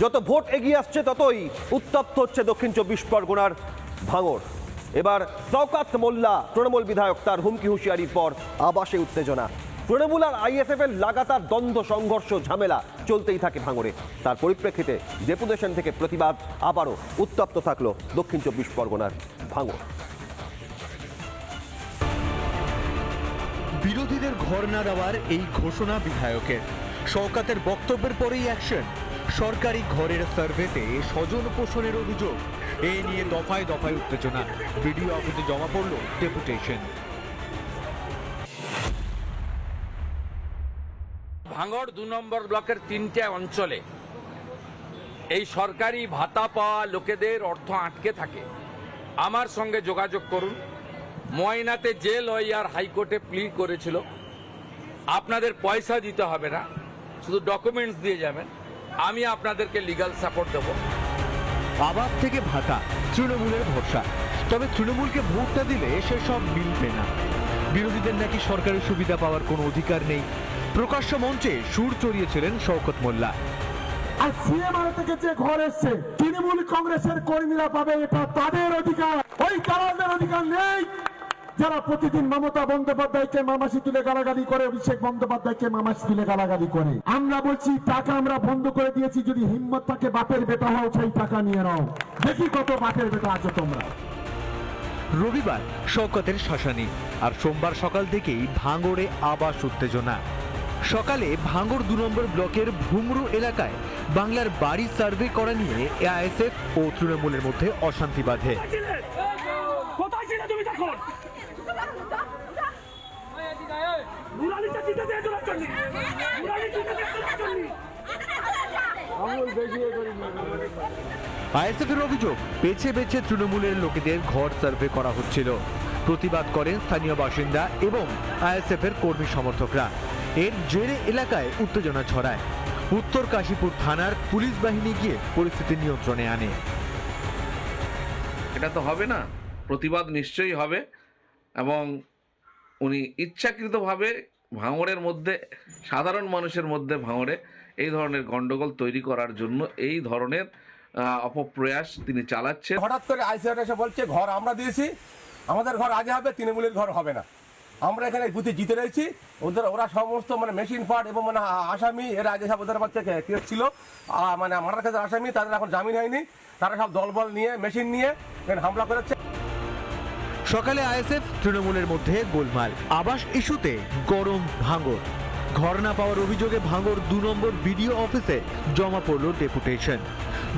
যত ভোট এগিয়ে আসছে ততই উত্তপ্ত হচ্ছে দক্ষিণ 24 পরগনার ভাঙড়। এবার শওকত মোল্লা তৃণমূল বিধায়ক, তার হুমকি হুঁশিয়ারির পর আবাসে উত্তেজনা। তৃণমূল আর আইএসএফ এর লাগাতার দ্বন্দ্ব, সংঘর্ষ, ঝামেলা চলতেই থাকে ভাঙড়ে। তার পরিপ্রেক্ষিতে ডেপুটেশন থেকে প্রতিবাদ আবারও উত্তপ্ত থাকলো দক্ষিণ 24 পরগনার ভাঙড়। বিরোধীদের ঘর না দেওয়ার এই ঘোষণা বিধায়কের। শওকতের বক্তব্যের পরেই অ্যাকশন। সরকারি ঘরের সার্ভেতে স্বজন পোষণের অভিযোগ। এ নিয়ে দফায় দফায় উত্তেজনা। ভিডিও অফিসে জমা পড়ল ডেপুটেশন। ভাঙড় 2 নম্বর ব্লকের 3টে অঞ্চলে এই সরকারি ভাতা পাওয়া লোকেদের অর্থ আটকে থাকে। আমার সঙ্গে যোগাযোগ করুন। ময়নাতে যে লয়ার হাইকোর্টে প্লি করেছিল, আপনাদের পয়সা দিতে হবে না, শুধু ডকুমেন্টস দিয়ে যাবেন, আমি আপনাদেরকে লিগ্যাল সাপোর্ট দেব। আবাস থেকে ভাতা তৃণমূলের ভরসা, তবে তৃণমূলকে ভোটটা দিলে সেসব মিলবে না। বিরোধীদের নাকি সরকারি সুবিধা পাওয়ার কোনো অধিকার নেই। প্রকাশ্য মঞ্চে সুর চড়িয়েছিলেন শওকত মোল্লা। আর সিএমআর থেকে যে ঘর এসছে তৃণমূল কংগ্রেসের কর্মীরা পাবে, এটা তাদের অধিকার, ওই দালালদের অধিকার নেই যারা প্রতিদিন মমতা বন্দ্যোপাধ্যায়কে মামাসি তুলে গালাগালি করে, অভিষেক বন্দ্যোপাধ্যায়কে মামাসি তুলে গালাগালি করে। আমরা বলছি টাকা আমরা বন্ধ করে দিয়েছি, যদি হিম্মত থাকে বাপের বেটা হও, সেই টাকা নিয়ে নাও, দেখি কত বাপের বেটা আছো তোমরা। রবিবার শওকতের শ্মশানী, আর সোমবার সকাল থেকেই ভাঙড়ে আবাস উত্তেজনা। সকালে ভাঙড় 2 নম্বর ব্লকের ভুমরু এলাকায় বাংলার বাড়ি সার্ভে করা নিয়ে আইএসএফ ও তৃণমূলের মধ্যে অশান্তি বাধে। কোথায় ছিলে তুমি তখন? মুরালিটা জিতে দিয়ে চলে চললি, মুরালি জিতে দিয়ে চলে চললি। আইএসএফ এর অভিযোগ, বেছে বেছে তৃণমূলের লোকেদের ঘর সার্ভে করা হচ্ছিল। প্রতিবাদ করেন স্থানীয় বাসিন্দা এবং আইএসএফ এর কর্মী সমর্থকরা। এর জেরে এলাকায় উত্তেজনা ছড়ায়। উত্তর কাশীপুর থানার পুলিশ বাহিনী গিয়ে পরিস্থিতি নিয়ন্ত্রণে আনে। এটা তো হবে না, প্রতিবাদ নিশ্চয়ই হবে, এবং উনি ইচ্ছাকৃতভাবে ভাঙড়ের মধ্যে, সাধারণ মানুষের মধ্যে ভাঙড়ে এই ধরনের গন্ডগোল তৈরি করার জন্য এই ধরনের অপপ্রয়াস তিনি চালাচ্ছেন। হঠাৎ করে আইসিআর এসে বলছে ঘর আমরা দিয়েছি, আমাদের ঘর আগে হবে, তৃণমূলের ঘর হবে না। আমরা এখানে বুথে জিতে রয়েছি, ওরা সমস্ত মেশিন পার্ট এবং আসামি, এর আগে সব ওদের বাচ্চা কেস ছিল, মার্ডার কেসের আসামি, তাদের এখন জামিন হয়নি, তারা সব দলবল নিয়ে মেশিন নিয়ে হামলা করেছে। সকালে আইএসএফ তৃণমূলের মধ্যে গোলমাল। আবাস ইস্যুতে গরম ভাঙড়। ঘর না পাওয়ার অভিযোগে ভাঙড় 2 নম্বর বিডিও অফিসে জমা পড়ল ডেপুটেশন।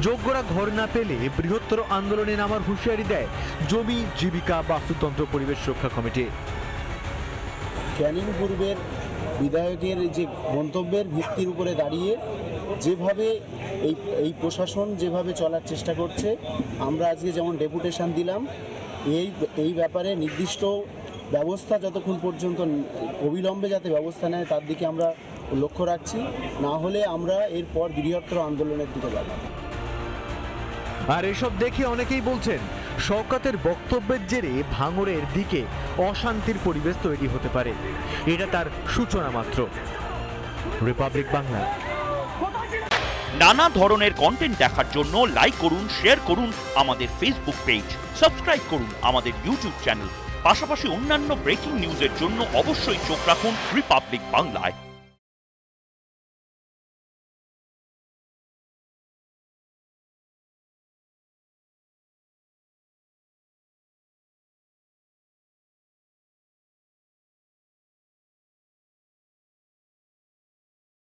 যোগ্যরা ঘর না পেলে বৃহত্তর আন্দোলনে নামার হুঁশিয়ারি দেয় জমি জীবিকা বাস্তুতন্ত্র পরিবেশ রক্ষা কমিটি। ক্যানিং পূর্বের বিধায়কের যে মন্তব্যের ভিত্তির উপরে দাঁড়িয়ে যেভাবে এই প্রশাসন যেভাবে চলার চেষ্টা করছে, আমরা আজকে যেমন ডেপুটেশন দিলাম, এই ব্যাপারে নির্দিষ্ট ব্যবস্থা যতক্ষণ পর্যন্ত অবিলম্বে যাতে ব্যবস্থা নেয় তার দিকে আমরা লক্ষ্য রাখছি, না হলে আমরা এরপর বৃহত্তর আন্দোলনের দিকে যাব। আর এসব দেখে অনেকেই বলছেন শওকতের বক্তব্যের জেরে ভাঙড়ের দিকে অশান্তির পরিবেশ তৈরি হতে পারে। এটা তার সূচনা মাত্র। রিপাবলিক বাংলা। নানা ধরনের কন্টেন্ট দেখার জন্য লাইক করুন, শেয়ার করুন আমাদের ফেসবুক পেজ, সাবস্ক্রাইব করুন আমাদের ইউটিউব চ্যানেল। পাশাপাশি অন্যান্য ব্রেকিং নিউজের জন্য অবশ্যই চোখ রাখুন রিপাবলিক বাংলায়।